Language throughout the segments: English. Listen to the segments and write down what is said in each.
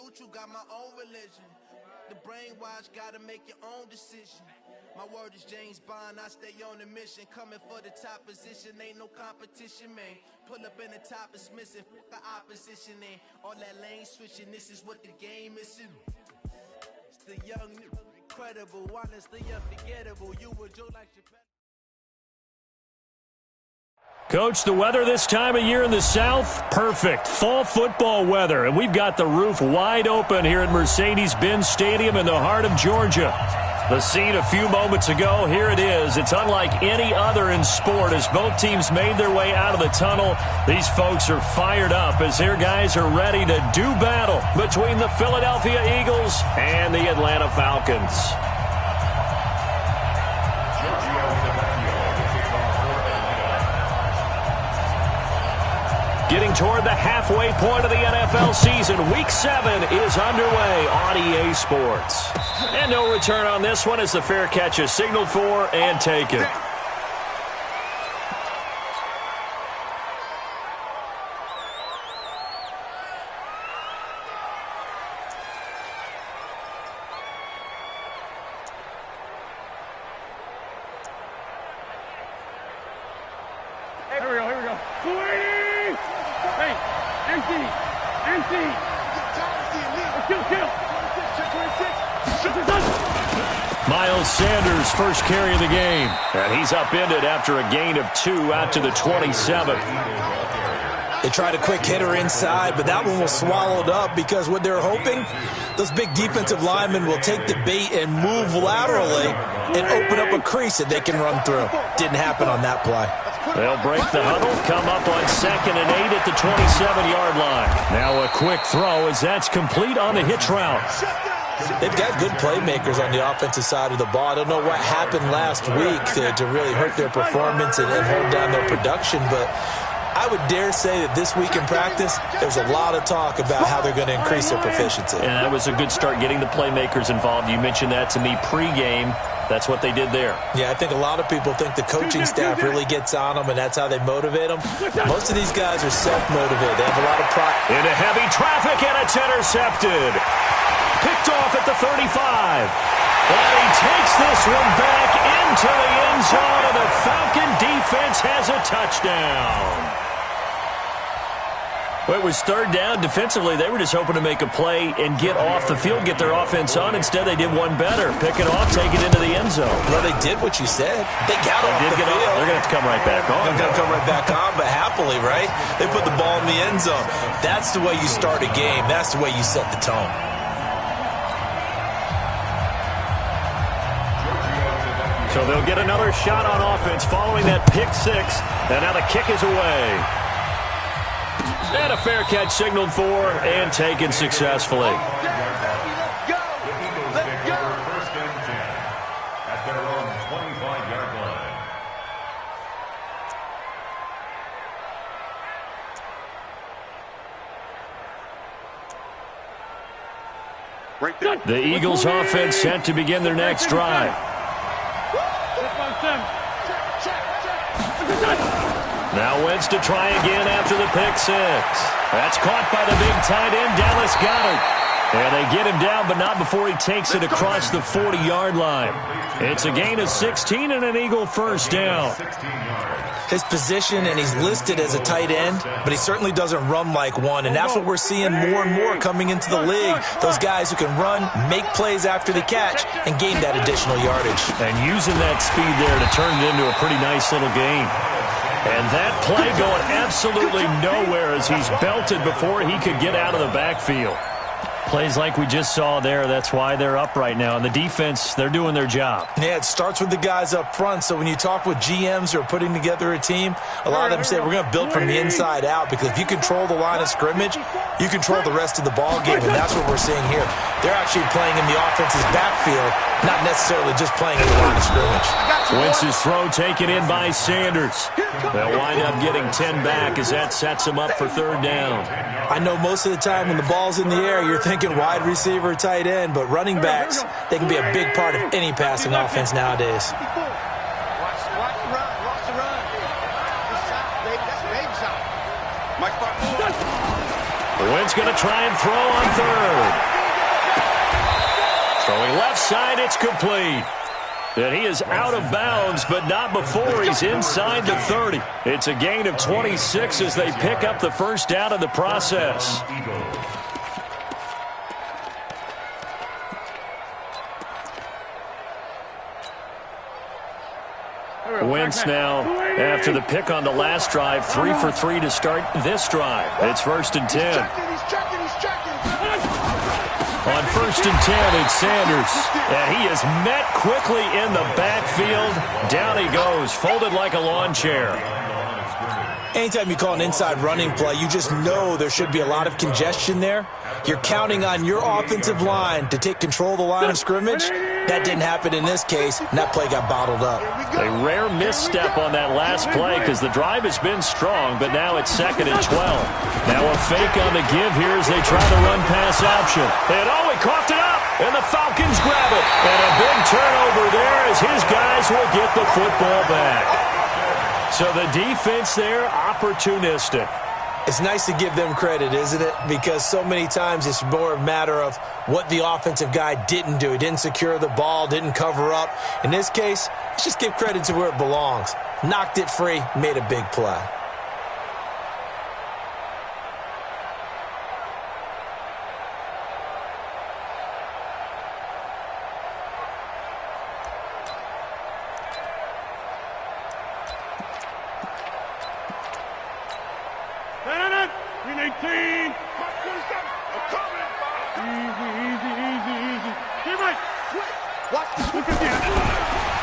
neutral, got my own religion. The brainwash, gotta make your own decision. My word is James Bond, I stay on the mission. Coming for the top position, ain't no competition, man. Pull up in the top, it's missing, the opposition ain't. All that lane switching, this is what the game is. It's the young, incredible, honestly unforgettable. You would joke like your Coach, the weather this time of year in the South, perfect. Fall football weather, and we've got the roof wide open here at Mercedes-Benz Stadium in the heart of Georgia. The scene a few moments ago, here it is. It's unlike any other in sport as both teams made their way out of the tunnel. These folks are fired up as their guys are ready to do battle between the Philadelphia Eagles and the Atlanta Falcons. Getting toward the halfway point of the NFL season, Week 7 is underway on EA Sports. And no return on this one as the fair catch is signaled for and taken. Here we go. Hey, empty. Kill. Miles Sanders, first carry of the game. And he's upended after a gain of 2 out to the 27. They tried a quick hitter inside, but that one was swallowed up because what they're hoping, those big defensive linemen will take the bait and move laterally and open up a crease that they can run through. Didn't happen on that play. They'll break the huddle, come up on 2nd and 8 at the 27-yard line. Now a quick throw as that's complete on the hitch route. They've got good playmakers on the offensive side of the ball. I don't know what happened last week to really hurt their performance and hold down their production, but I would dare say that this week in practice, there's a lot of talk about how they're going to increase their proficiency. And that was a good start getting the playmakers involved. You mentioned that to me pregame. That's what they did there. Yeah, I think a lot of people think the coaching staff really gets on them, and that's how they motivate them. Most of these guys are self-motivated. They have a lot of pride. Into heavy traffic, and it's intercepted. Picked off at the 35. And he takes this one back into the end zone, and the Falcon defense has a touchdown. Well, it was 3rd down. Defensively, they were just hoping to make a play and get off the field, get their offense on. Instead, they did one better. Pick it off, take it into the end zone. Well, they did what you said. They got off the field. They're going to have to come right back on. They're going to come right back on, but happily, right? They put the ball in the end zone. That's the way you start a game. That's the way you set the tone. So they'll get another shot on offense following that pick 6, and now the kick is away. And a fair catch signaled for and taken successfully. Let's go. First and 10 at their own 25-yard line. Right there. The Eagles offense set to begin their next drive. Now Wentz to try again after the pick 6. That's caught by the big tight end, Dallas Goedert. And they get him down, but not before he takes it across the 40-yard line. It's a gain of 16 and an Eagle first down. His position, and he's listed as a tight end, but he certainly doesn't run like one, and that's what we're seeing more and more coming into the league. Those guys who can run, make plays after the catch, and gain that additional yardage. And using that speed there to turn it into a pretty nice little gain. And that play going absolutely nowhere as he's belted before he could get out of the backfield. Plays like we just saw there, that's why they're up right now. And the defense, they're doing their job. Yeah, it starts with the guys up front. So when you talk with GMs who are putting together a team, a lot of them say we're going to build from the inside out, because if you control the line of scrimmage, you control the rest of the ball game, and that's what we're seeing here. They're actually playing in the offense's backfield, not necessarily just playing in the line of scrimmage. Wentz's throw taken in by Sanders. They'll wind up getting 10 back as that sets them up for 3rd down. I know most of the time when the ball's in the air, you're thinking wide receiver, tight end, but running backs, they can be a big part of any passing offense nowadays. Watch the run. That's baby shot. Mike Barton. Wentz going to try and throw on third. Throwing left side, it's complete. And he is out of bounds, but not before he's inside the 30. It's a gain of 26 as they pick up the first down in the process. Wentz now, after the pick on the last drive, 3 for 3 to start this drive. It's 1st and 10. On 1st and 10, it's Sanders. And he is met quickly in the backfield. Down he goes, folded like a lawn chair. Anytime you call an inside running play, you just know there should be a lot of congestion there. You're counting on your offensive line to take control of the line of scrimmage. That didn't happen in this case, and that play got bottled up. A rare misstep on that last play because the drive has been strong, but now it's 2nd and 12. Now a fake on the give here as they try the run-pass option. And he coughed it up, and the Falcons grab it. And a big turnover there as his guys will get the football back. So the defense there, opportunistic. It's nice to give them credit, isn't it? Because so many times it's more a matter of what the offensive guy didn't do. He didn't secure the ball, didn't cover up. In this case, let's just give credit to where it belongs. Knocked it free, made a big play.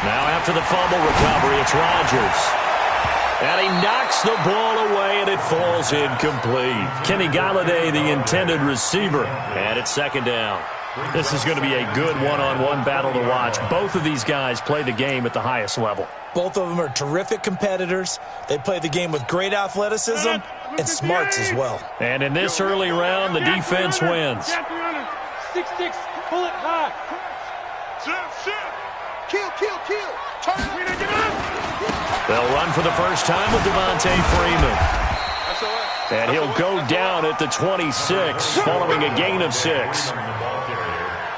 Now after the fumble recovery, it's Rodgers. And he knocks the ball away, and it falls incomplete. Kenny Galladay, the intended receiver. And it's 2nd down. This is going to be a good one-on-one battle to watch. Both of these guys play the game at the highest level. Both of them are terrific competitors. They play the game with great athleticism and smarts as well. And in this early round, the defense wins. 6-6, pull it high. Kill. Turn it. They'll run for the first time with Devontae Freeman. And he'll go down at the 26, following a gain of 6.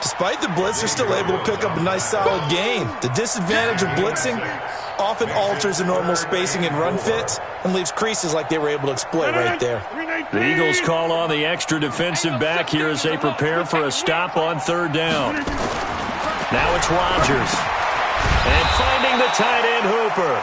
Despite the blitz, they're still able to pick up a nice solid gain. The disadvantage of blitzing often alters the normal spacing and run fits and leaves creases like they were able to exploit right there. The Eagles call on the extra defensive back here as they prepare for a stop on 3rd down. Now it's Rodgers. And finding the tight end Hooper.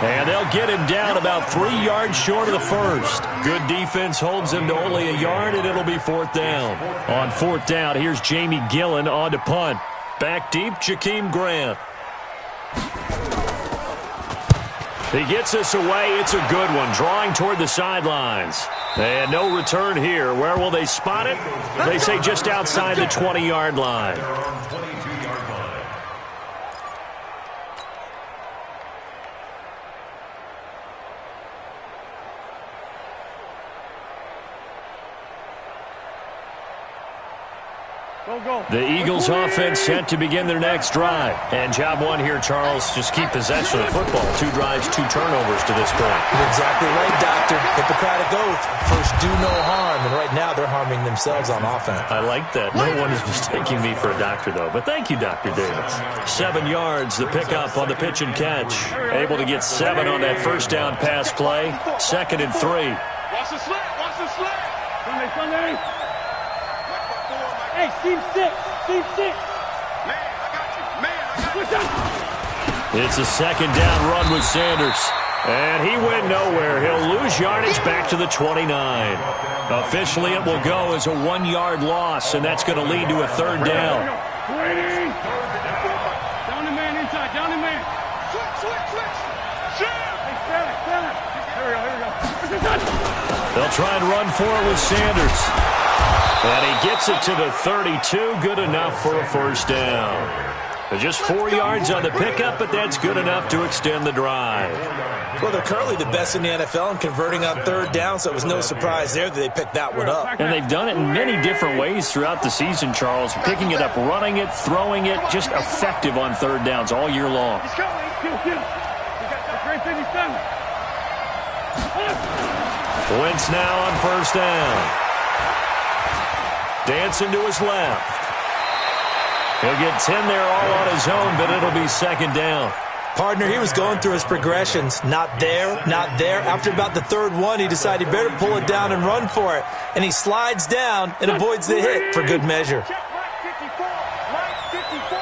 And they'll get him down about 3 yards short of the first. Good defense holds him to only a yard, and it'll be 4th down. On 4th down, here's Jamie Gillen on to punt. Back deep, Jakeem Grant. He gets us away. It's a good one, drawing toward the sidelines. And no return here. Where will they spot it? They say just outside the 20-yard line. The Eagles offense set to begin their next drive. And job one here, Charles, just keep possession of the football. 2 drives, 2 turnovers to this point. You're exactly right, Doctor. Hippocratic oath. First, do no harm. And right now, they're harming themselves on offense. I like that. No one is mistaking me for a doctor, though. But thank you, Dr. Davis. 7 yards, the pickup on the pitch and catch. Able to get 7 on that first down pass play. 2nd and 3. Watch the slant. Sunday. Hey, team 6. Man, I got you. It's a 2nd down run with Sanders. And he went nowhere. He'll lose yardage back to the 29. Officially, it will go as a 1-yard loss, and that's going to lead to a 3rd down. Down the man inside. Down the man. Switch. Hey, center. Here we go. They'll try and run for it with Sanders. And he gets it to the 32. Good enough for a 1st down. Just 4 yards on the pickup, but that's good enough to extend the drive. Well, they're currently the best in the NFL in converting on 3rd down, so it was no surprise there that they picked that one up. And they've done it in many different ways throughout the season, Charles. Picking it up, running it, throwing it, just effective on 3rd downs all year long. He's coming. Kill. We got the great 57. Wentz now on 1st down. Dancing to his left. He'll get 10 there all on his own, but it'll be second down. Partner, he was going through his progressions. Not there, not there. After about the third one, he decided he better pull it down and run for it. And he slides down and avoids the hit for good measure. Check right 54. Right 54.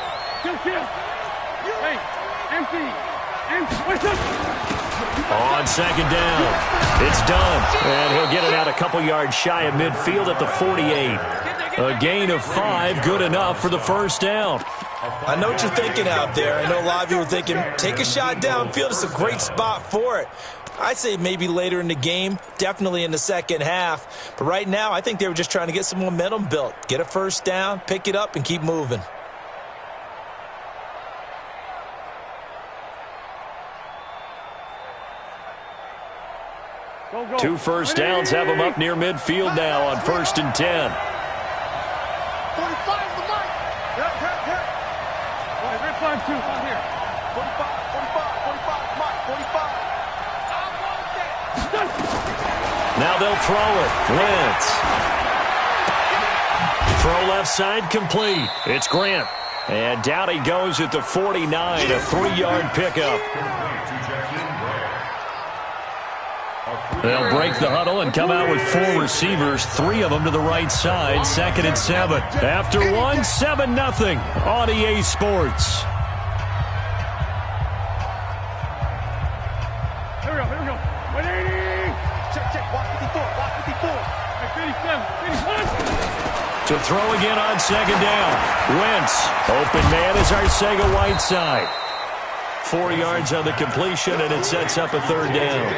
Kill. Hey, empty. What's up? On second down, it's done. And he'll get it out a couple yards shy of midfield at the 48. A gain of 5, good enough for the first down. I know what you're thinking out there. I know a lot of you are thinking, take a shot downfield. It's a great spot for it. I'd say maybe later in the game, definitely in the second half. But right now, I think they were just trying to get some momentum built. Get a first down, pick it up, and keep moving. Go. 2 first downs have them up near midfield now on 1st and 10. 45 the mic. Yep. Red flag 2, out here. 45, Mike, 45. I want that. Now they'll throw it. Wentz. Throw left side complete. It's Grant. And down he goes at the 49, a 3-yard pickup. They'll break the huddle and come out with 4 receivers, 3 of them to the right side, 2nd and 7. After 1, 7-0 on EA Sports. Here we go. 180. Check. Watch 54. Hey, 57. To throw again on second down. Wentz. Open man is Arcega Whiteside. 4 yards on the completion, and it sets up a 3rd down.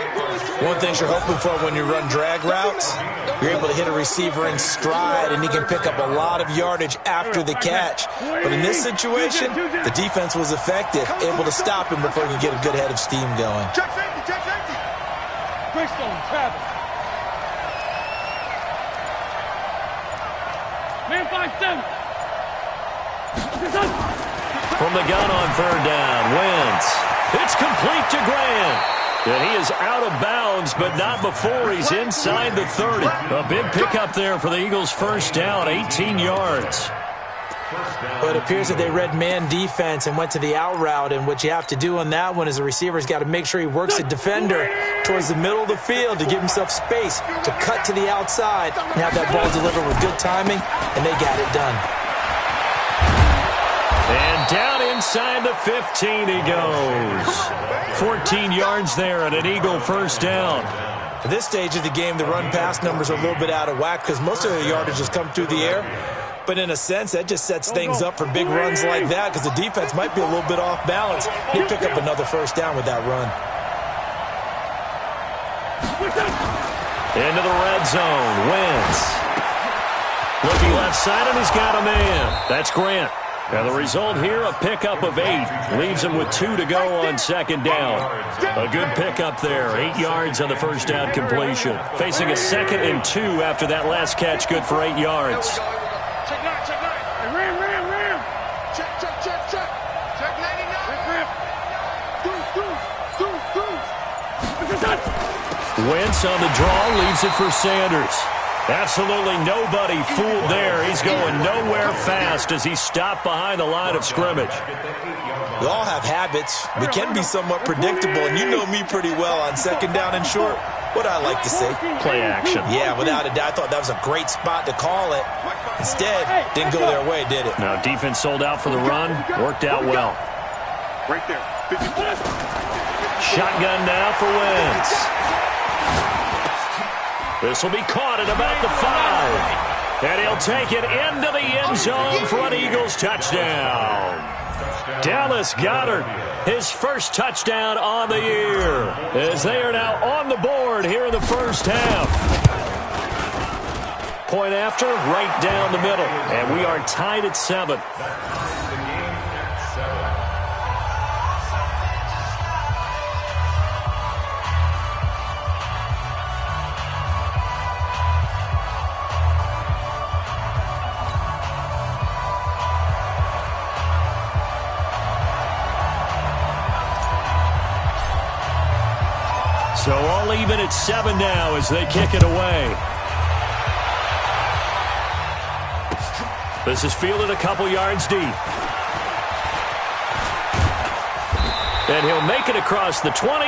One thing you're hoping for when you run drag routes, you're able to hit a receiver in stride, and he can pick up a lot of yardage after the catch. But in this situation, the defense was effective, able to stop him before he could get a good head of steam going. Check safety. Quickstone, Travis. Man 5-7. From the gun on 3rd down, Wentz. It's complete to Grant. And he is out of bounds, but not before he's inside the 30. A big pickup there for the Eagles' first down, 18 yards. Well, it appears that they read man defense and went to the out route, and what you have to do on that one is the receiver's got to make sure he works the defender towards the middle of the field to give himself space to cut to the outside and have that ball delivered with good timing, and they got it done. And down inside the 15 he goes. 14 yards there and an Eagle first down. At this stage of the game, the run-pass numbers are a little bit out of whack because most of the yardage has come through the air. But in a sense, that just sets things up for big runs like that because the defense might be a little bit off balance. They pick up another first down with that run. Into the red zone. Wentz. Looking left side, and he's got a man. That's Grant. And the result here, a pickup of 8. Leaves him with 2 to go on second down. A good pickup there. 8 yards on the first down completion. Facing a 2nd and 2 after that last catch, good for 8 yards. Check 9. Hey, ram. Check. Check 99. Wentz on the draw, leaves it for Sanders. Absolutely nobody fooled there. He's going nowhere fast as he stopped behind the line of scrimmage. We all have habits. We can be somewhat predictable, and you know me pretty well on second down and short. What I like to say? Play action. Yeah, without a doubt. I thought that was a great spot to call it. Instead, didn't go their way, did it? Now, defense sold out for the run. Worked out well. Right there. Shotgun now for Wentz. This will be caught at about the 5. And he'll take it into the end zone for an Eagles touchdown. Dallas Goedert, his first touchdown on the year, as they are now on the board here in the first half. Point after, right down the middle. And we are tied at 7. So all even at 7 now as they kick it away. This is fielded a couple yards deep. And he'll make it across the 20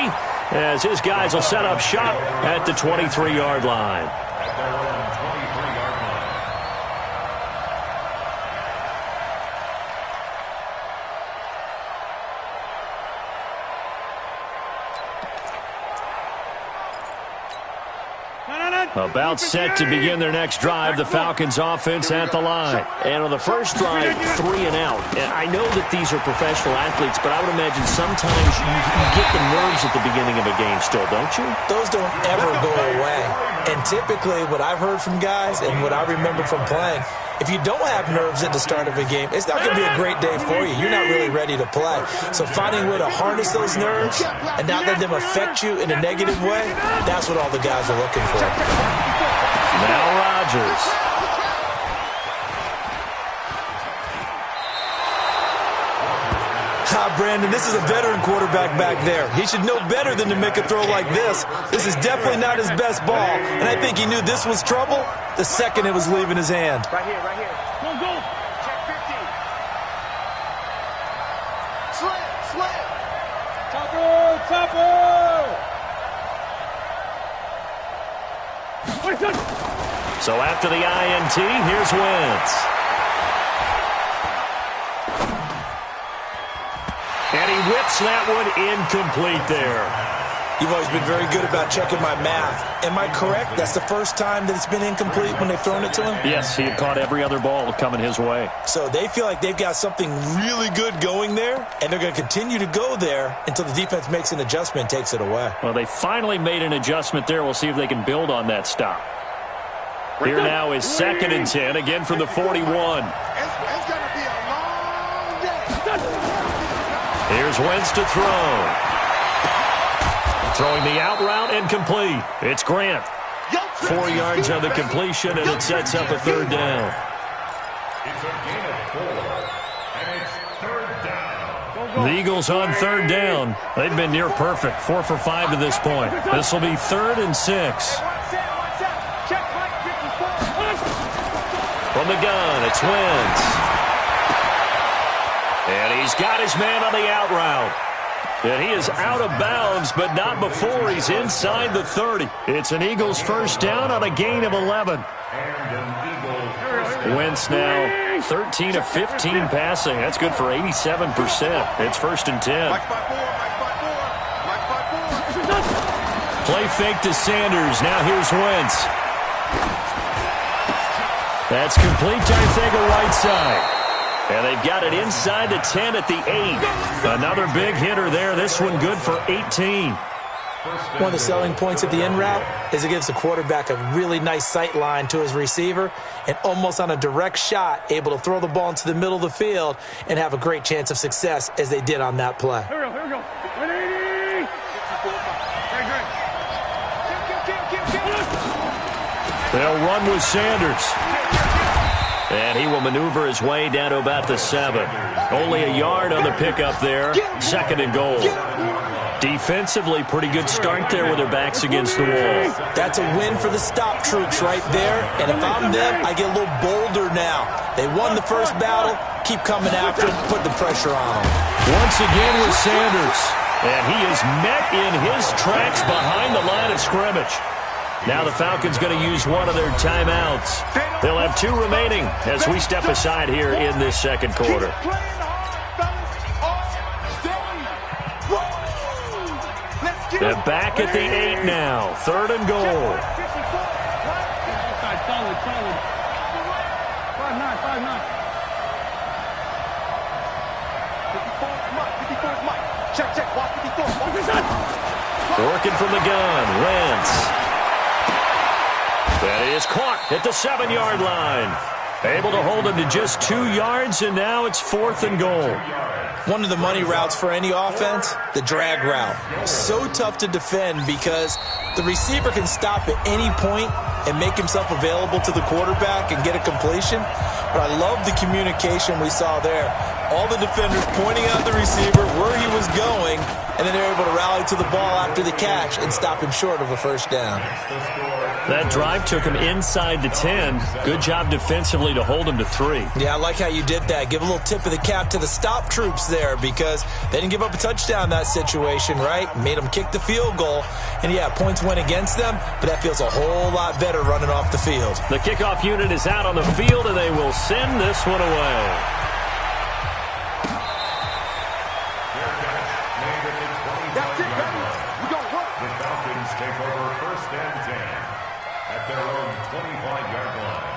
as his guys will set up shop at the 23-yard line. About set to begin their next drive, the Falcons offense at the line. And on the first drive, 3 and out. And I know that these are professional athletes, but I would imagine sometimes you get the nerves at the beginning of a game still, don't you? Those don't ever go away. And typically what I've heard from guys and what I remember from playing, if you don't have nerves at the start of a game, it's not going to be a great day for you. You're not really ready to play. So finding a way to harness those nerves and not let them affect you in a negative way, that's what all the guys are looking for. Now Rodgers. Brandon, this is a veteran quarterback back there. He should know better than to make a throw like this. This is definitely not his best ball, and I think he knew this was trouble the second it was leaving his hand. Right here, right here. Go. Check 50. Slam. Topper. So after the INT, here's Wentz. And he whips that one incomplete there. You've always been very good about checking my math. Am I correct? That's the first time that it's been incomplete when they've thrown it to him? Yes, he had caught every other ball coming his way. So they feel like they've got something really good going there, and they're going to continue to go there until the defense makes an adjustment and takes it away. Well, they finally made an adjustment there. We'll see if they can build on that stop. Here now is 2nd and 10, again from the 41. It's going to be a long day. Here's Wentz to throw. Throwing the out route incomplete. It's Grant. 4 yards on the completion, and it sets up a 3rd down. It's a gain of 4, and it's 3rd down. The Eagles on 3rd down. They've been near perfect, 4 for 5 to this point. This will be 3rd and 6. From the gun, it's Wentz. And he's got his man on the out route. And he is out of bounds, but not before he's inside the 30. It's an Eagles first down on a gain of 11. Wentz now 13 of 15 passing. That's good for 87%. It's 1st and 10. Play fake to Sanders. Now here's Wentz. That's complete to Arcega-Whiteside. And they've got it inside the 10 at the 8. Another big hitter there. This one good for 18. One of the selling points of the in route is it gives the quarterback a really nice sight line to his receiver and almost on a direct shot able to throw the ball into the middle of the field and have a great chance of success as they did on that play. Here we go. 180. They'll run with Sanders. And he will maneuver his way down to about the 7. Only a yard on the pickup there. 2nd and goal. Defensively, pretty good start there with their backs against the wall. That's a win for the stop troops right there. And if I'm them, I get a little bolder now. They won the first battle. Keep coming after them. Put the pressure on them. Once again with Sanders. And he is met in his tracks behind the line of scrimmage. Now the Falcons going to use one of their timeouts. They'll have 2 remaining as we step aside here in this 2nd quarter. They're back at the 8 now. 3rd and goal. 5-9. Working from the gun. Wentz. That is caught at the 7-yard line. Able to hold him to just 2 yards, and now it's 4th and goal. One of the money routes for any offense, the drag route. So tough to defend because the receiver can stop at any point and make himself available to the quarterback and get a completion. But I love the communication we saw there. All the defenders pointing out the receiver, where he was going, and then they're able to rally to the ball after the catch and stop him short of a first down. That drive took him inside the 10. Good job defensively to hold him to 3. Yeah, I like how you did that. Give a little tip of the cap to the stop troops there because they didn't give up a touchdown in that situation, right? Made them kick the field goal. And, yeah, points went against them, but that feels a whole lot better running off the field. The kickoff unit is out on the field, and they will send this one away. Take over 1st and 10 at their own 25-yard line.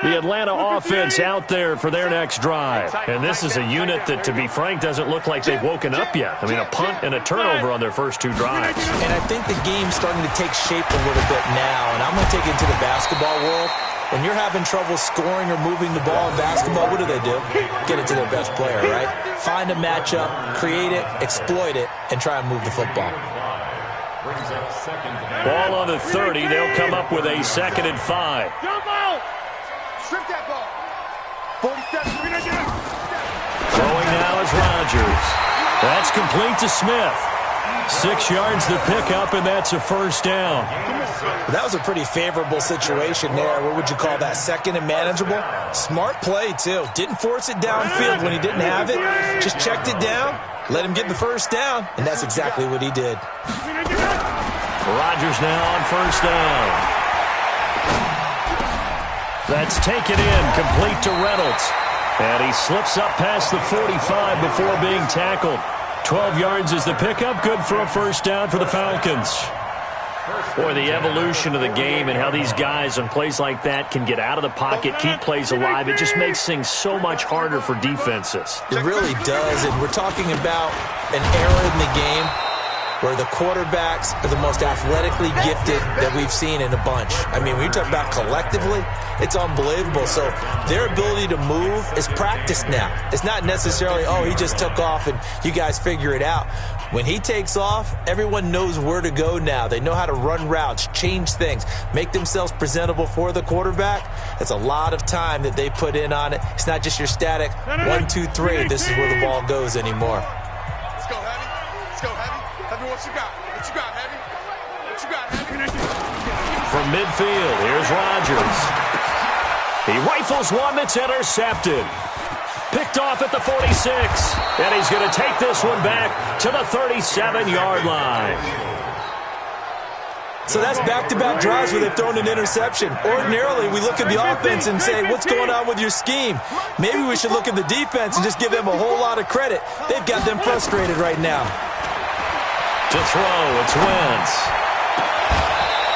The Atlanta offense out there for their next drive. And this is a unit that, to be frank, doesn't look like they've woken up yet. I mean, a punt and a turnover on their first 2 drives. And I think the game's starting to take shape a little bit now. And I'm going to take it into the basketball world. When you're having trouble scoring or moving the ball in basketball, what do? Get it to their best player, right? Find a matchup, create it, exploit it, and try and move the football. Ball on the 30. They'll come up with a 2nd and 5. Jump out! Strip that ball. 47. Throwing now is Rodgers. That's complete to Smith. 6 yards to pick up, and that's a 1st down. That was a pretty favorable situation there. What would you call that? 2nd and manageable? Smart play, too. Didn't force it downfield when he didn't have it. Just checked it down, let him get the 1st down, and that's exactly what he did. Rodgers now on 1st down. That's taken in, complete to Reynolds. And he slips up past the 45 before being tackled. 12 yards is the pickup, good for a 1st down for the Falcons. Boy, the evolution of the game and how these guys on plays like that can get out of the pocket, keep plays alive, it just makes things so much harder for defenses. It really does, and we're talking about an era in the game where the quarterbacks are the most athletically gifted that we've seen in a bunch. I mean, when you talk about collectively, it's unbelievable. So their ability to move is practiced now. It's not necessarily, oh, he just took off and you guys figure it out. When he takes off, everyone knows where to go now. They know how to run routes, change things, make themselves presentable for the quarterback. It's a lot of time that they put in on it. It's not just your static 1, 2, 3. This is where the ball goes anymore. Let's go, Heavy. Let's go, Heavy. Heavy, what you got? What you got, Heavy? What you got, Heavy? From midfield, here's Rodgers. He rifles one that's intercepted. Picked off at the 46. And he's going to take this one back to the 37-yard line. So that's back-to-back drives where they've thrown an interception. Ordinarily, we look at the offense and say, what's going on with your scheme? Maybe we should look at the defense and just give them a whole lot of credit. They've got them frustrated right now. To throw, it's Wentz.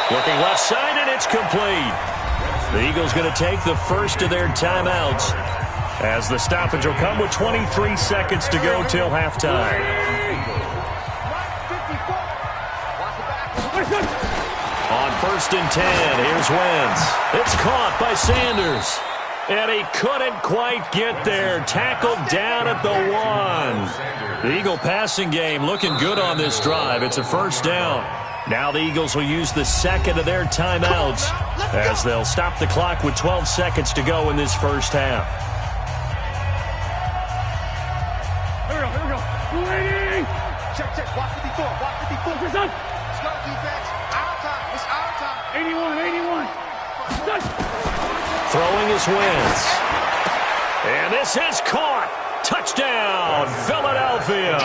Looking left side, and it's complete. The Eagles going to take the first of their timeouts as the stoppage will come with 23 seconds to go till halftime. On 1st and 10, here's Wentz. It's caught by Sanders. And he couldn't quite get there. Tackled down at the 1. The Eagle passing game looking good on this drive. It's a 1st down. Now the Eagles will use the 2nd of their timeouts as they'll stop the clock with 12 seconds to go in this 1st half. Here we go. Waiting. Check. Block 54. Block 54. Let's go, defense. Our time. It's our time. 81. Throwing is Wentz. And this is caught. Touchdown, Philadelphia.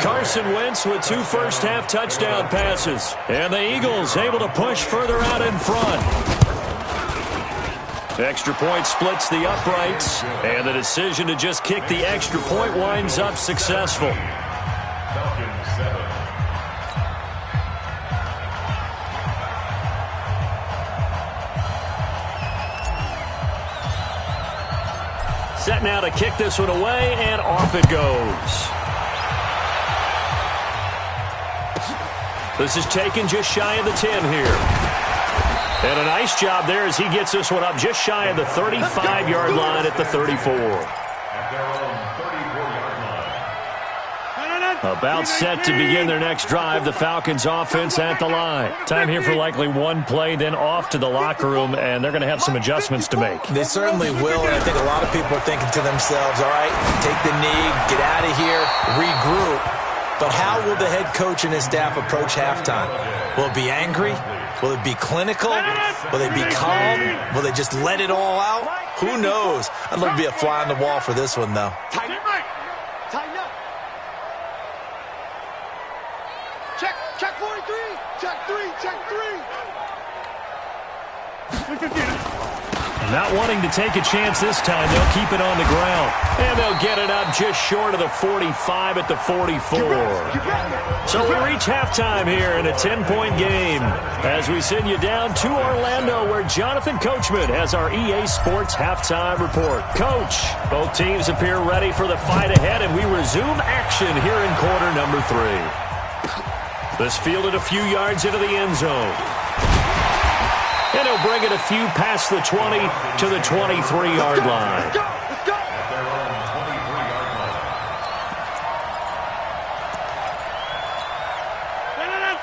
Carson Wentz with 2 first-half touchdown passes. And the Eagles able to push further out in front. Extra point splits the uprights. And the decision to just kick the extra point winds up successful. Set now to kick this one away, and off it goes. This is taken just shy of the 10 here. And a nice job there as he gets this one up just shy of the 35-yard line at the 34. About set to begin their next drive, the Falcons offense at the line. Time here for likely one play, then off to the locker room, and they're going to have some adjustments to make. They certainly will, and I think a lot of people are thinking to themselves, all right, take the knee, get out of here, regroup. But how will the head coach and his staff approach halftime? Will it be angry? Will it be clinical? Will they be calm? Will they just let it all out? Who knows? I'd love to be a fly on the wall for this one, though. Tighten it right. Tighten up. Check 43. Check 3. Not wanting to take a chance this time, they'll keep it on the ground. And they'll get it up just short of the 45 at the 44. So we reach halftime here in a 10-point game as we send you down to Orlando, where Jonathan Coachman has our EA Sports halftime report. Coach, both teams appear ready for the fight ahead, and we resume action here in quarter number 3. This fielded a few yards into the end zone. And he'll bring it a few past the 20 to the 23-yard line. Let's go.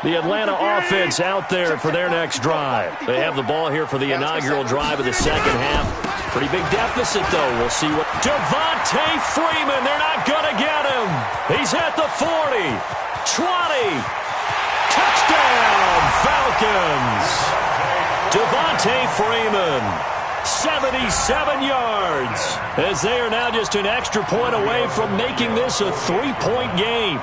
The Atlanta offense out there for their next drive. They have the ball here for the inaugural drive of the second half. Pretty big deficit, though. We'll see what... Devontae Freeman, they're not going to get him. He's at the 40, 20. Touchdown, Falcons. Devontae Freeman, 77 yards, as they are now just an extra point away from making this a 3-point game.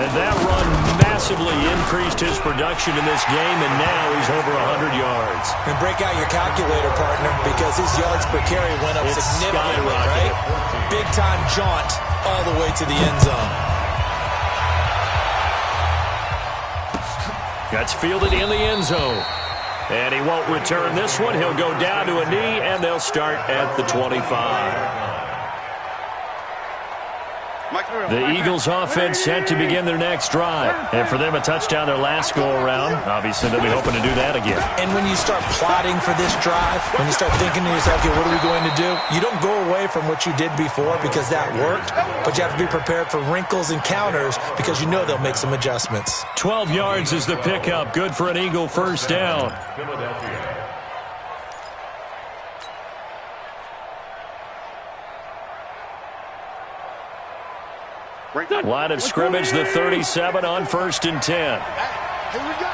And that run massively increased his production in this game, and now he's over 100 yards. And break out your calculator, partner, because his yards per carry went up significantly, right? Big-time jaunt all the way to the end zone. That's fielded in the end zone. And he won't return this one. He'll go down to a knee, and they'll start at the 25. The Eagles offense set to begin their next drive. And for them, a touchdown their last go-around. Obviously, they'll be hoping to do that again. And when you start plotting for this drive, when you start thinking to yourself, okay, what are we going to do? You don't go away from what you did before because that worked, but you have to be prepared for wrinkles and counters because you know they'll make some adjustments. 12 yards is the pickup. Good for an Eagle first down. Line of scrimmage, the 37 on 1st and 10. Here we go.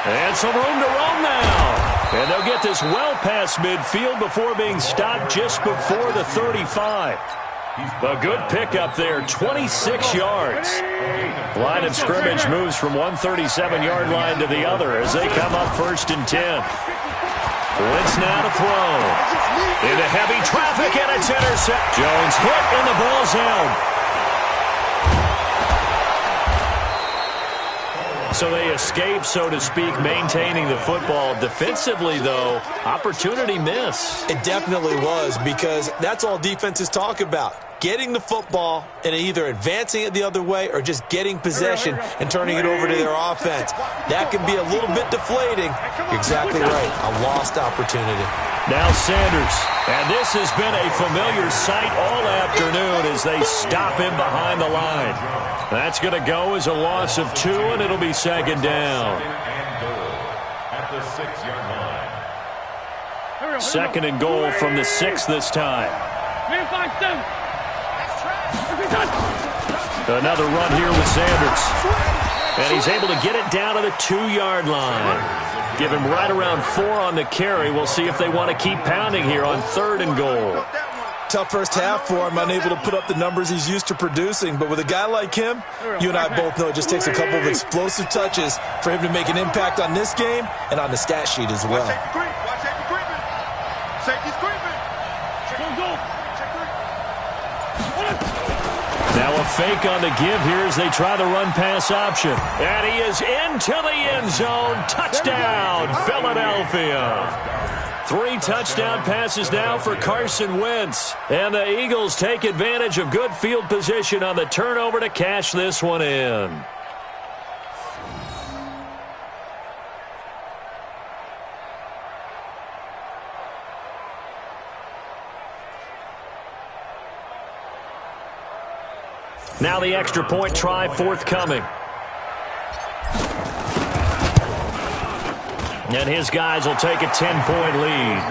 And some room to roam now. And they'll get this well past midfield before being stopped just before the 35. A good pickup there, 26 yards. Line of scrimmage moves from one 37-yard line to the other as they come up 1st and 10. Wentz now to throw. Into heavy traffic, and it's intercepted. Jones hit, and the ball's out. So they escape, so to speak, maintaining the football. Defensively, though, opportunity miss. It definitely was, because that's all defenses talk about. Getting the football and either advancing it the other way or just getting possession and turning it over to their offense. That can be a little bit deflating. You're exactly right. A lost opportunity. Now Sanders. And this has been a familiar sight all afternoon as they stop him behind the line. That's going to go as a loss of 2, and it'll be second down. At the 6-yard line. Second and goal from the 6 this time. Another run here with Sanders. And he's able to get it down to the 2-yard line. Give him right around 4 on the carry. We'll see if they want to keep pounding here on 3rd and goal. Tough first half for him, unable to put up the numbers he's used to producing. But with a guy like him, you and I both know it just takes a couple of explosive touches for him to make an impact on this game and on the stat sheet as well. Now a fake on the give here as they try the run-pass option. And he is into the end zone. Touchdown, Philadelphia. 3 touchdown passes now for Carson Wentz. And the Eagles take advantage of good field position on the turnover to cash this one in. Now the extra point try forthcoming. And his guys will take a 10-point lead.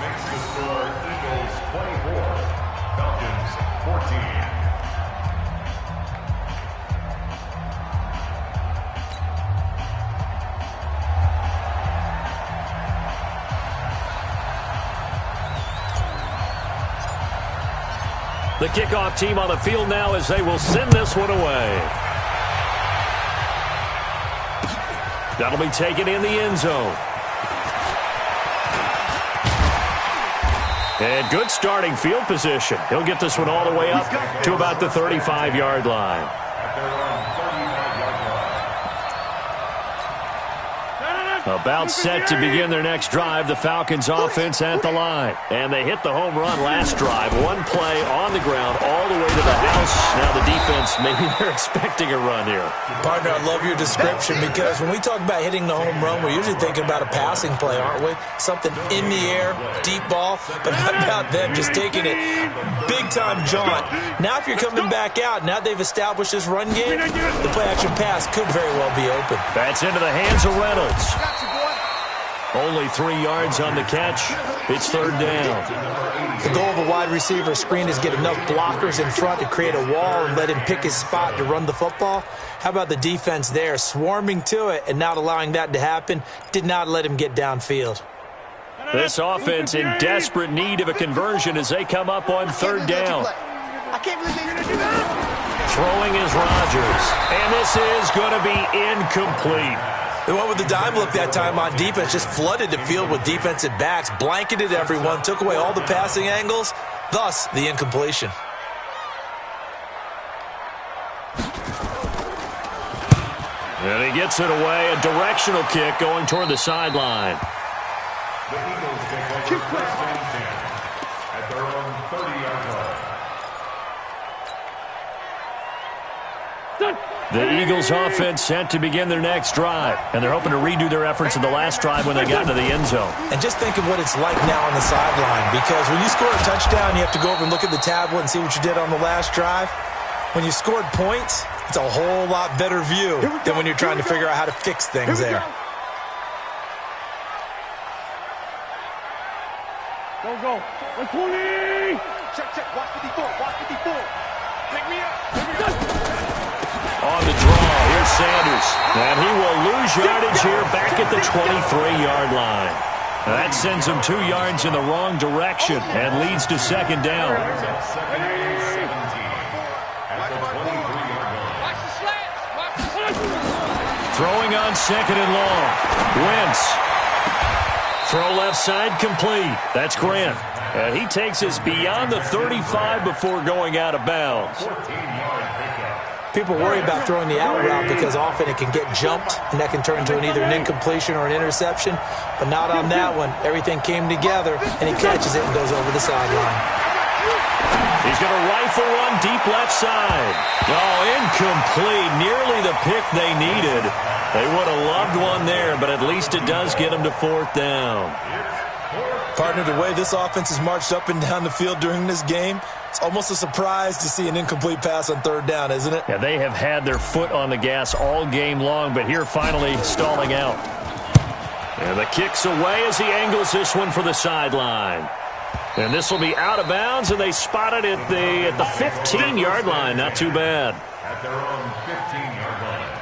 Makes the score Eagles 24, Falcons 14. The kickoff team on the field now as they will send this one away. That'll be taken in the end zone. And good starting field position. He'll get this one all the way up to about the 35-yard line. About set to begin their next drive, the Falcons offense at the line. And they hit the home run last drive. One play on the ground all the way to the house. Now the defense, maybe they're expecting a run here. Partner, I love your description because when we talk about hitting the home run, we're usually thinking about a passing play, aren't we? Something in the air, deep ball. But how about them just taking it big-time jaunt? Now if you're coming back out, now they've established this run game, the play-action pass could very well be open. That's into the hands of Reynolds. Only 3 yards on the catch. It's third down. The goal of a wide receiver screen is get enough blockers in front to create a wall and let him pick his spot to run the football. How about the defense there, swarming to it and not allowing that to happen? Did not let him get downfield. This offense in desperate need of a conversion as they come up on third down. I can't believe they're going to do that. Throwing is Rodgers. And this is going to be incomplete. They went with the dime look that time on defense, just flooded the field with defensive backs, blanketed everyone, took away all the passing angles, thus the incompletion. And he gets it away, a directional kick going toward the sideline. The Eagles take over first and 10 at their own 30-yard line. The Eagles offense set to begin their next drive, and they're hoping to redo their efforts in the last drive when they got into the end zone. And just think of what it's like now on the sideline, because when you score a touchdown, you have to go over and look at the tablet and see what you did on the last drive. When you scored points, it's a whole lot better view than when you're trying to figure out how to fix things there. Go. 120. Check. Watch 54. Pick me up. On the draw, here's Sanders. And he will lose yardage here back at the 23-yard line. That sends him 2 yards in the wrong direction and leads to second down. Throwing on second and long. Wentz. Throw left side complete. That's Grant. And he takes us beyond the 35 before going out of bounds. People worry about throwing the out route because often it can get jumped, and that can turn into either an incompletion or an interception. But not on that one. Everything came together, and he catches it and goes over the sideline. He's going to rifle one deep left side. Oh, incomplete. Nearly the pick they needed. They would have loved one there, but at least it does get them to fourth down. Partner, the way this offense has marched up and down the field during this game, it's almost a surprise to see an incomplete pass on third down, isn't it? Yeah, they have had their foot on the gas all game long, but here finally stalling out. And the kick's away as he angles this one for the sideline. And this will be out of bounds, and they spot it at the 15-yard line. Not too bad. At their own 15-yard line.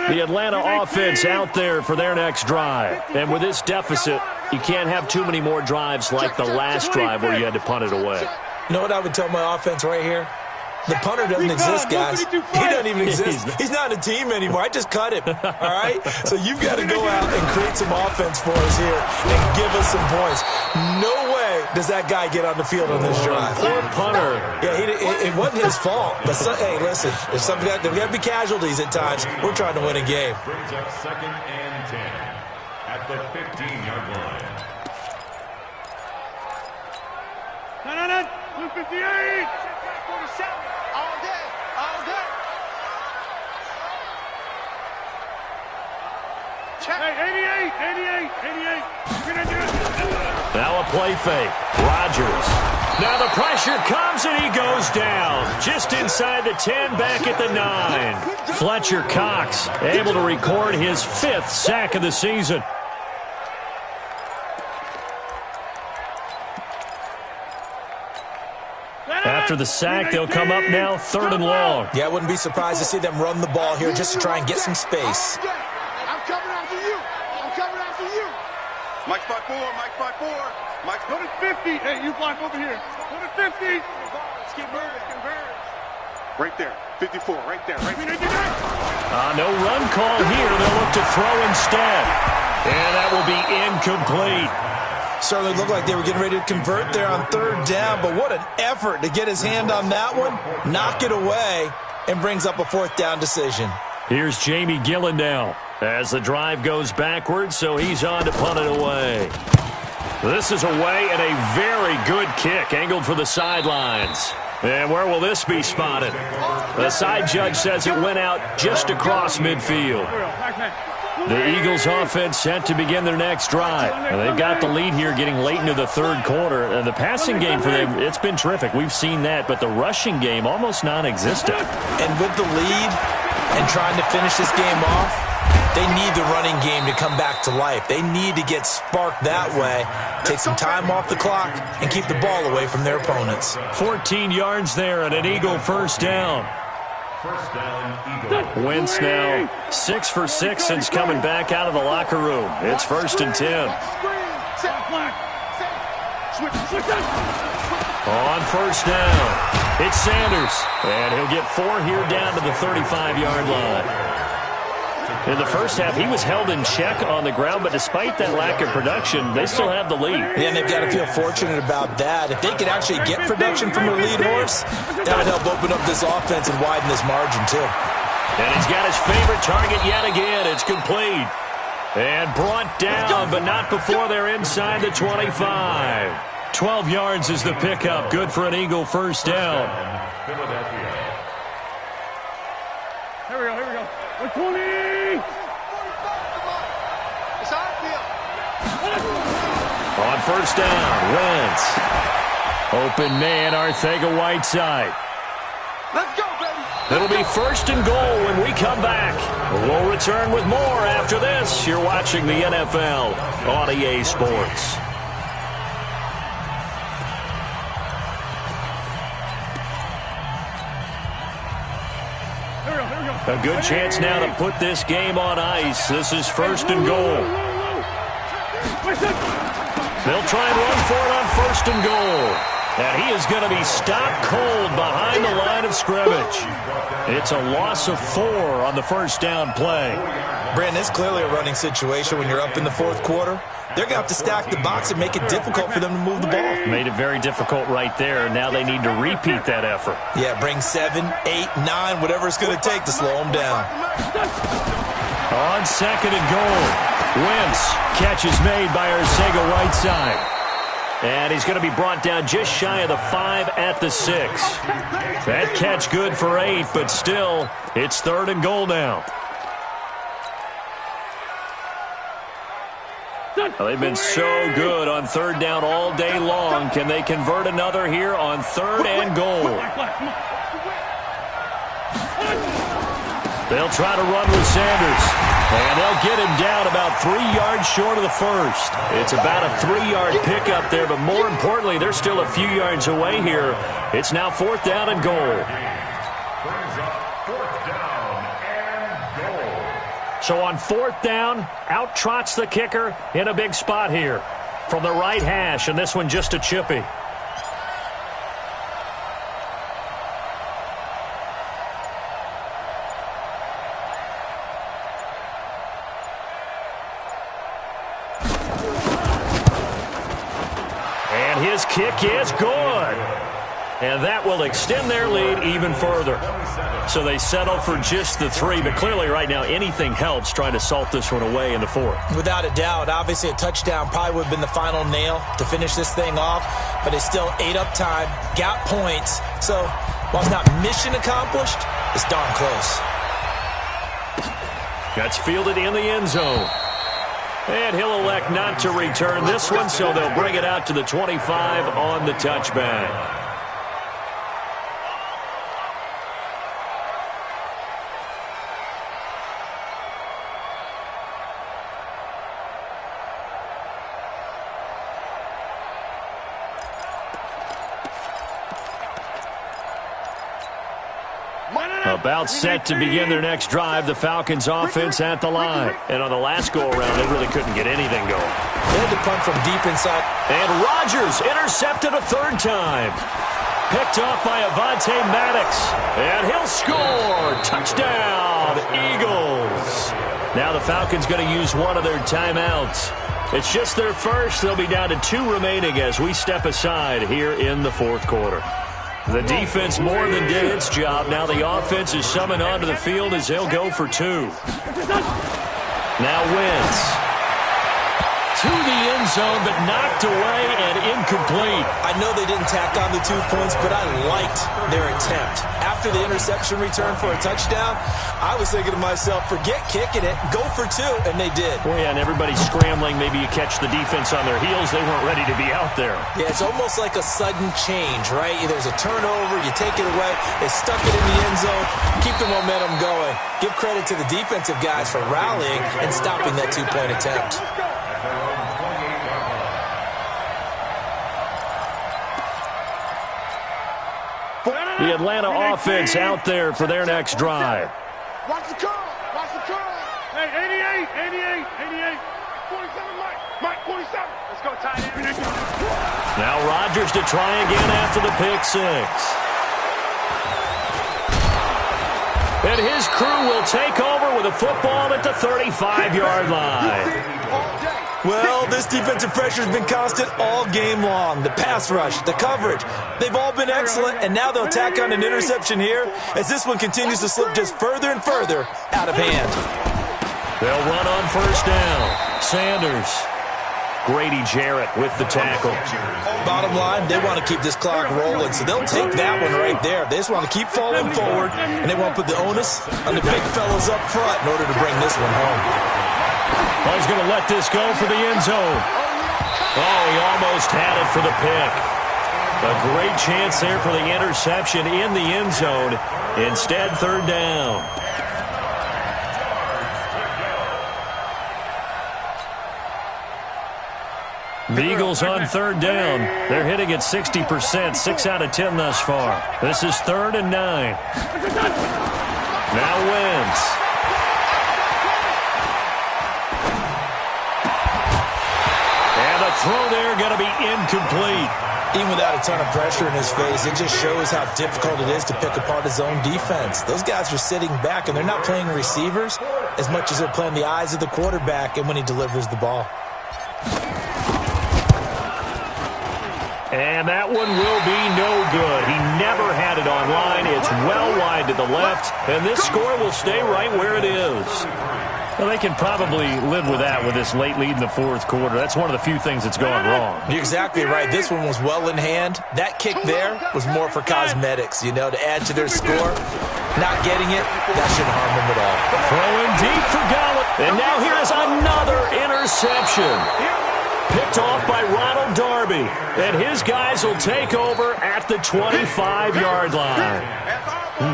The Atlanta offense out there for their next drive. And with this deficit, you can't have too many more drives like the last drive where you had to punt it away. You know what I would tell my offense right here? The punter doesn't exist, guys. He doesn't even exist. He's not in a team anymore. I just cut him, all right? So you've got to go out and create some offense for us here and give us some points. No way does that guy get on the field on this drive. Poor punter. Yeah, it wasn't his fault. But, hey, listen, there's got to be casualties at times. We're trying to win a game. Brings up second and 10 at the 15-yard line. 158. 47. All day. Check. Hey, 88. Now a play fake. Rodgers. Now the pressure comes and he goes down. Just inside the 10, back at the 9. Fletcher Cox able to record his 5th sack of the season. After the sack, they'll come up now 3rd and long. Yeah, I wouldn't be surprised to see them run the ball here just to try and get some space. I'm coming after you. I'm coming after you. Mike 5-4, Mike 5-4. Mike, go to 50. Hey, you block over here. Go to 50. Let's get moving. Right there. 54, right there. Right there. No run call here. They'll look to throw instead. And that will be incomplete. Certainly looked like they were getting ready to convert there on 3rd down, but what an effort to get his hand on that one, knock it away, and brings up a 4th down decision. Here's Jamie Gillen now as the drive goes backwards, so he's on to punt it away. This is away and a very good kick, angled for the sidelines. And where will this be spotted? The side judge says it went out just across midfield. The Eagles offense set to begin their next drive. And they've got the lead here getting late into the 3rd quarter. And the passing game for them, it's been terrific. We've seen that, but the rushing game almost non-existent. And with the lead and trying to finish this game off, they need the running game to come back to life. They need to get sparked that way, take some time off the clock, and keep the ball away from their opponents. 14 yards there and an Eagle 1st down. First down, Eagle. Wentz now 6 for 6 since coming back out of the locker room. It's 1st and 10. On 1st down, it's Sanders. And he'll get 4 here down to the 35-yard line. In the first half, he was held in check on the ground, but despite that lack of production, they still have the lead. Yeah, and they've got to feel fortunate about that. If they could actually get production from their lead horse, that would help open up this offense and widen this margin, too. And he's got his favorite target yet again. It's complete. And brought down, but not before they're inside the 25. 12 yards is the pickup. Good for an Eagle 1st down. Philadelphia. Here we go. 20. On 1st down, Wentz. Open man, Arcega-Whiteside. Let's go, baby. It'll be 1st and goal when we come back. We'll return with more after this. You're watching the NFL on EA Sports. A good chance now to put this game on ice. This is 1st and goal. They'll try and run for it on 1st and goal. And he is going to be stopped cold behind the line of scrimmage. It's a loss of 4 on the 1st down play. Brandon, it's clearly a running situation when you're up in the 4th quarter. They're going to have to stack the box and make it difficult for them to move the ball. Made it very difficult right there. Now they need to repeat that effort. Yeah, bring 7, 8, 9, whatever it's going to take to slow them down. On 2nd and goal, Wentz, catch is made by Arcega-Whiteside. And he's going to be brought down just shy of the 5 at the 6. That catch good for 8, but still, it's 3rd and goal now. Well, they've been so good on 3rd down all day long. Can they convert another here on 3rd and goal? They'll try to run with Sanders. And they'll get him down about 3 yards short of the 1st. It's about a 3-yard pickup there, but more importantly, they're still a few yards away here. It's now 4th down and goal. Brings up 4th down and goal. So on 4th down, out trots the kicker in a big spot here from the right hash, and this one just a chippy. And his kick is good. And that will extend their lead even further. So they settle for just the 3, but clearly right now anything helps trying to salt this one away in the 4th. Without a doubt, obviously a touchdown probably would have been the final nail to finish this thing off, but it's still ate up time, got points. So while it's not mission accomplished, it's darn close. That's fielded in the end zone. And he'll elect not to return this one, so they'll bring it out to the 25 on the touchback. About set to begin their next drive, the Falcons offense at the line. And on the last go-around, they really couldn't get anything going. They had to punt from deep inside. And Rodgers intercepted a third time. Picked off by Avonte Maddox. And he'll score. Touchdown, Eagles. Now the Falcons going to use one of their timeouts. It's just their first. They'll be down to 2 remaining as we step aside here in the fourth quarter. The defense more than did its job. Now the offense is summoned onto the field as they'll go for 2. Now Wentz to the end zone, but knocked away and incomplete. I know they didn't tack on the 2 points, but I liked their attempt. After the interception return for a touchdown, I was thinking to myself, forget kicking it, go for 2, and they did. Well, yeah, and everybody's scrambling. Maybe you catch the defense on their heels. They weren't ready to be out there. Yeah, it's almost like a sudden change, right? There's a turnover, you take it away, they stuck it in the end zone, keep the momentum going. Give credit to the defensive guys for rallying and stopping that 2-point attempt. The Atlanta offense out there for their next drive. Watch the curl. Watch the curl. Hey, 88. 47, Mike, 47. Let's go, tight end. Now Rodgers to try again after the pick 6. And his crew will take over with a football at the 35-yard line. Well, this defensive pressure has been constant all game long. The pass rush, the coverage, they've all been excellent, and now they'll tack on an interception here as this one continues to slip just further and further out of hand. They'll run on first down. Sanders. Grady Jarrett with the tackle. Bottom line, they want to keep this clock rolling, so they'll take that one right there. They just want to keep falling forward, and they want to put the onus on the big fellas up front in order to bring this one home. Well, he's going to let this go for the end zone. Oh, he almost had it for the pick. A great chance there for the interception in the end zone. Instead, third down. The Eagles on third down. They're hitting at 60%, 6 out of 10 thus far. This is 3rd and 9. Now Wentz. And the throw there going to be incomplete. Even without a ton of pressure in his face, it just shows how difficult it is to pick apart his own defense. Those guys are sitting back, and they're not playing receivers as much as they're playing the eyes of the quarterback and when he delivers the ball. And that one will be no good. He never had it on line. It's well wide to the left, and this score will stay right where it is. Well, they can probably live with that with this late lead in the fourth quarter. That's one of the few things that's gone wrong. You're exactly right. This one was well in hand. That kick there was more for cosmetics, you know, to add to their score. Not getting it, that shouldn't harm them at all. Throwing deep for Gallup. And now here is another interception. Picked off by Ronald Darby. And his guys will take over at the 25-yard line.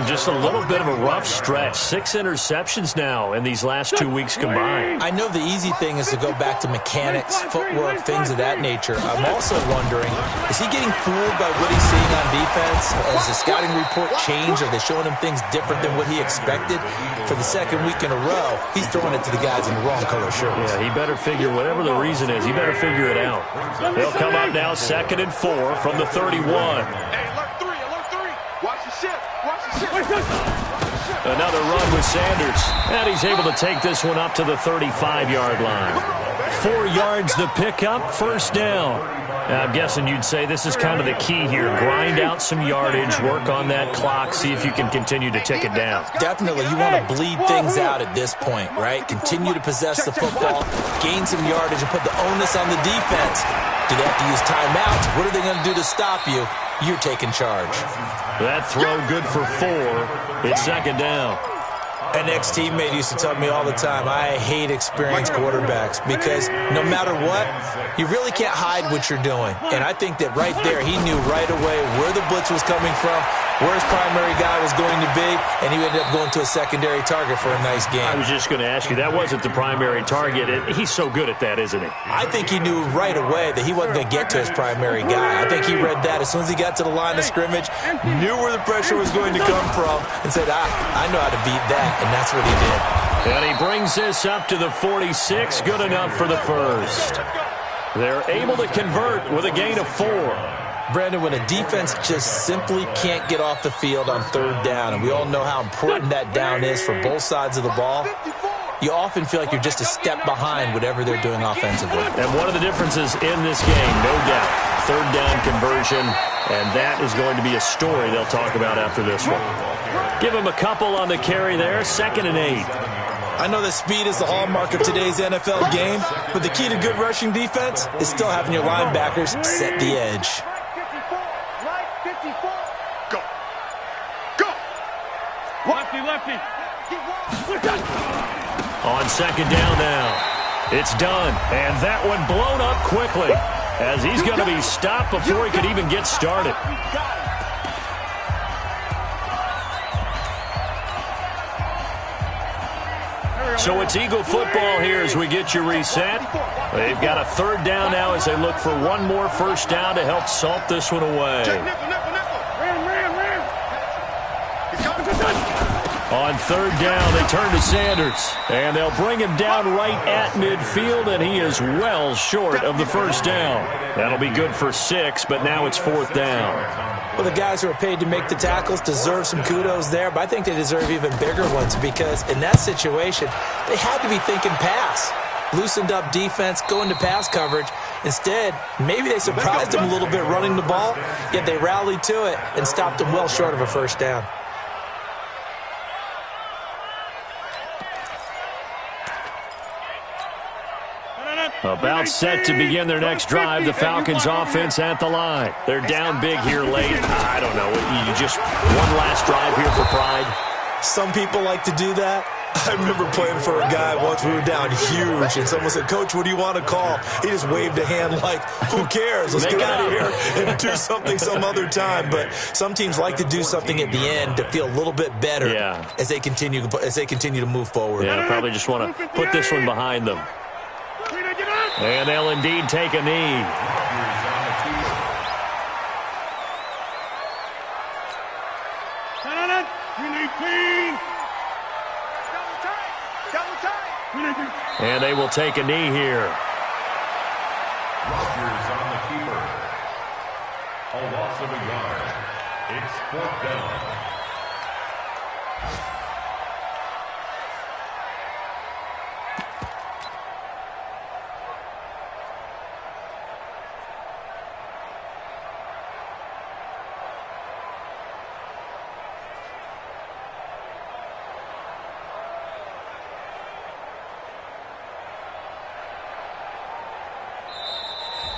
Just a little bit of a rough stretch. 6 interceptions now in these last 2 weeks combined. I know the easy thing is to go back to mechanics, footwork, things of that nature. I'm also wondering, is he getting fooled by what he's seeing on defense? Has the scouting report changed? Are they showing him things different than what he expected? For the second week in a row, he's throwing it to the guys in the wrong color shirts. Yeah, he better figure, whatever the reason is, he better figure it out. They'll come up now 2nd and 4 from the 31. Alert 3. Watch the ship. Another run with Sanders. And he's able to take this one up to the 35-yard line. 4 yards the pickup, first down. Now, I'm guessing you'd say this is kind of the key here. Grind out some yardage, work on that clock, see if you can continue to tick it down. Definitely. You want to bleed things out at this point, right? Continue to possess the football, gain some yardage, and put the onus on the defense. Do they have to use timeouts? What are they going to do to stop you? You're taking charge. That throw good for 4. It's 2nd down. An ex-teammate used to tell me all the time, I hate experienced quarterbacks because no matter what, you really can't hide what you're doing. And I think that right there, he knew right away where the blitz was coming from, where his primary guy was going to be, and he ended up going to a secondary target for a nice game. I was just going to ask you, that wasn't the primary target. He's so good at that, isn't he? I think he knew right away that he wasn't going to get to his primary guy. I think he read that as soon as he got to the line of scrimmage, knew where the pressure was going to come from, and said, I know how to beat that, and that's what he did. And he brings this up to the 46, good enough for the first. They're able to convert with a gain of 4. Brandon, when a defense just simply can't get off the field on third down, and we all know how important that down is for both sides of the ball, you often feel like you're just a step behind whatever they're doing offensively. And one of the differences in this game, no doubt, third down conversion, and that is going to be a story they'll talk about after this one. Give him a couple on the carry there, 2nd and 8. I know that speed is the hallmark of today's NFL game, but the key to good rushing defense is still having your linebackers set the edge. Go. Go. Lefty, lefty. On 2nd down now. It's done, and that one blown up quickly as he's going to be stopped before he could even get started. So it's Eagle football here as we get you reset. They've got a 3rd down now as they look for one more first down to help salt this one away. On 3rd down, they turn to Sanders, and they'll bring him down right at midfield, and he is well short of the first down. That'll be good for 6, but now it's 4th down. Well, the guys who are paid to make the tackles deserve some kudos there, but I think they deserve even bigger ones because in that situation, they had to be thinking pass. Loosened up defense, going to pass coverage. Instead, maybe they surprised them a little bit running the ball, yet they rallied to it and stopped them well short of a first down. About set to begin their next drive, the Falcons offense at the line. They're down big here late. I don't know. You just one last drive here for pride. Some people like to do that. I remember playing for a guy once. We were down huge, and someone said, Coach, what do you want to call? He just waved a hand like, who cares? Let's get out of here and do something some other time. But some teams like to do something at the end to feel a little bit better as they continue to move forward. Yeah, probably just want to put this one behind them. And they'll indeed take a knee. And they will take a knee here. Rodgers on the keeper. A loss of a yard. It's 4th down.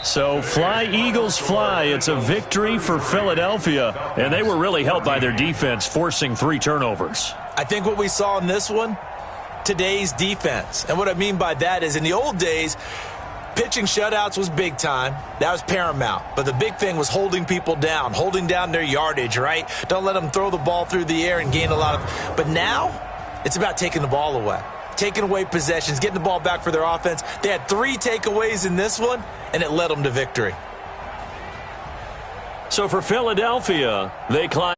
So fly, Eagles, fly. It's a victory for Philadelphia, and they were really helped by their defense, forcing 3 turnovers. I think what we saw in this one, today's defense. And what I mean by that is in the old days, pitching shutouts was big time. That was paramount. But the big thing was holding people down, holding down their yardage, right? Don't let them throw the ball through the air and gain a lot of. But now, it's about taking the ball away. Taking away possessions, getting the ball back for their offense. They had 3 takeaways in this one, and it led them to victory. So for Philadelphia, they climb.